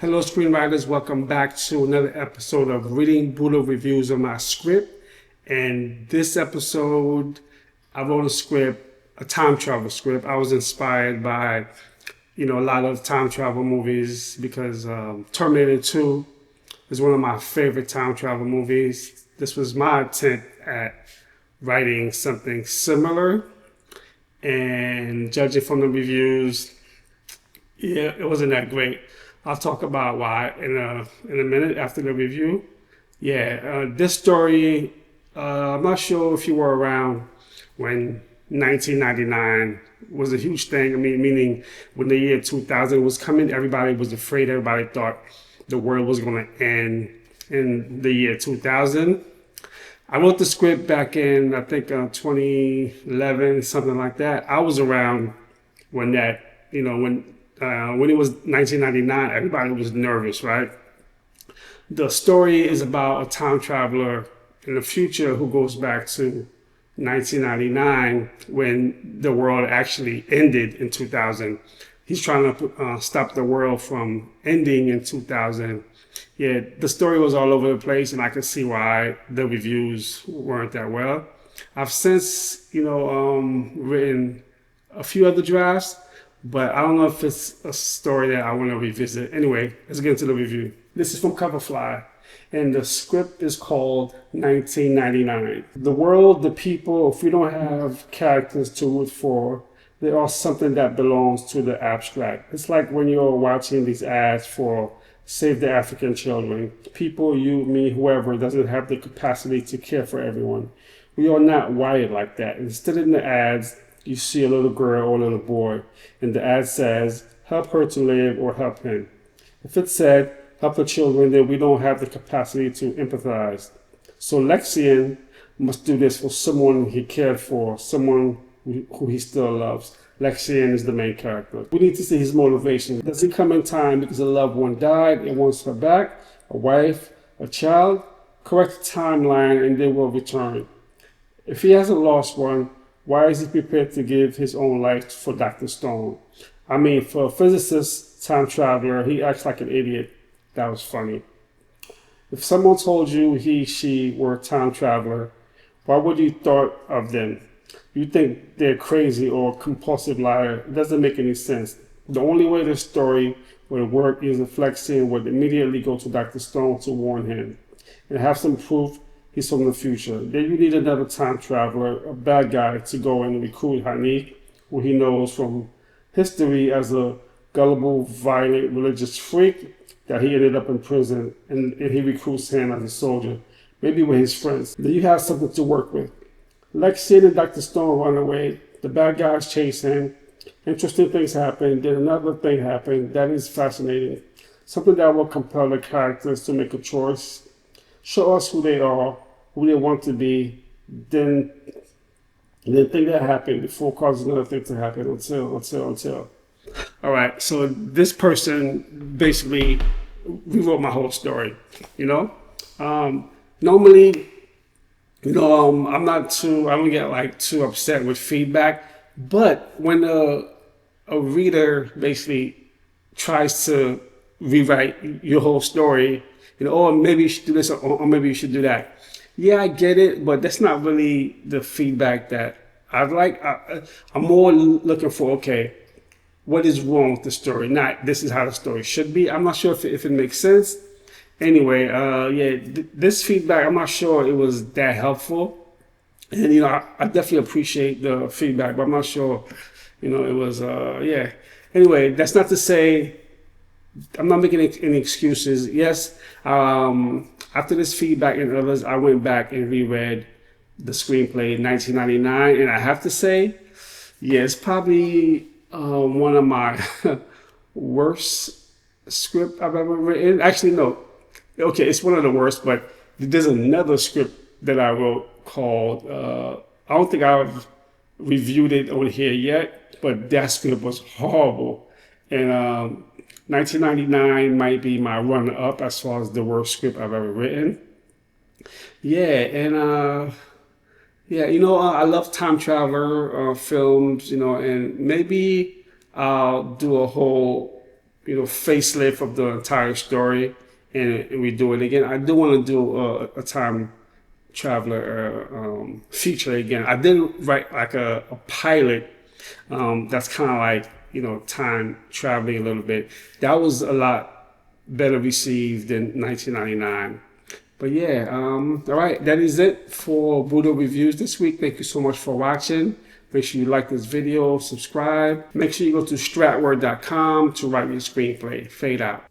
Hello, screenwriters. Welcome back to another episode of Reading Buddha Reviews of my script. And this episode, I wrote a script, a time travel script. I was inspired by, a lot of time travel movies because Terminator 2 is one of my favorite time travel movies. This was my attempt at writing something similar. And judging from the reviews, yeah, it wasn't that great. I'll talk about why in a minute after the review. Yeah, this story, I'm not sure if you were around when 1999 was a huge thing. I mean, meaning when the year 2000 was coming, everybody was afraid. Everybody thought the world was going to end in the year 2000. I wrote the script back in, I think, 2011, something like that. I was around when when it was 1999, everybody was nervous, right? The story is about a time traveler in the future who goes back to 1999 when the world actually ended in 2000. He's trying to stop the world from ending in 2000. Yeah, the story was all over the place, and I could see why the reviews weren't that well. I've since, written a few other drafts, but I don't know if it's a story that I want to revisit. Anyway, let's get into the review. This is from Coverfly, and the script is called 1999. The world, the people, if we don't have characters to root for, they are something that belongs to the abstract. It's like when you're watching these ads for Save the African Children. People, you, me, whoever, doesn't have the capacity to care for everyone. We are not wired like that. Instead, in the ads, you see a little girl or a little boy, and the ad says, help her to live or help him. If it said, help the children, then we don't have the capacity to empathize. So Lexian must do this for someone he cared for, someone who he still loves. Lexian is the main character. We need to see his motivation. Does he come in time because a loved one died and wants her back, a wife, a child? Correct the timeline and they will return. If he hasn't lost one, why is he prepared to give his own life for Dr. Stone? I mean, for a physicist, time traveler, he acts like an idiot. That was funny. If someone told you he, she were a time traveler, why would you thought of them? You think they're crazy or a compulsive liar. It doesn't make any sense. The only way this story would work is if Lexian would immediately go to Dr. Stone to warn him and have some proof he's from the future. Then you need another time traveler, a bad guy, to go and recruit Hanik, who he knows from history as a gullible, violent, religious freak that he ended up in prison, and he recruits him as a soldier, maybe with his friends. Then you have something to work with. Lexian and Dr. Stone run away. The bad guys chase him. Interesting things happen. Then another thing happened that is fascinating. Something that will compel the characters to make a choice. Show us who they are, who they want to be, then thing that happened before causing another thing to happen until. All right, so this person basically rewrote my whole story, Normally, I don't get like too upset with feedback, but when a reader basically tries to rewrite your whole story, or maybe you should do this, or maybe you should do that. Yeah, I get it, but that's not really the feedback that I'd like. I'm more looking for, okay, what is wrong with the story? Not this is how the story should be. I'm not sure if it makes sense. Anyway, this feedback, I'm not sure it was that helpful. And, I definitely appreciate the feedback, but I'm not sure, it was, Anyway, that's not to say I'm not making any excuses. Yes, after this feedback and others, I went back and reread the screenplay in 1999, and I have to say, yeah, it's probably one of my worst script I've ever written. Actually, no. Okay, it's one of the worst, but there's another script that I wrote called, I don't think I've reviewed it on here yet, but that script was horrible. And 1999 might be my runner-up as far as the worst script I've ever written. Yeah, and I love time traveler films, and maybe I'll do a whole facelift of the entire story, and we do it again. I do want to do a time traveler feature again. I did write like a pilot that's kind of like time traveling a little bit. That was a lot better received in 1999. But yeah, all right, that is it for Budo Reviews this week. Thank you so much for watching. Make sure you like this video, subscribe. Make sure you go to stratword.com to write your screenplay. Fade out.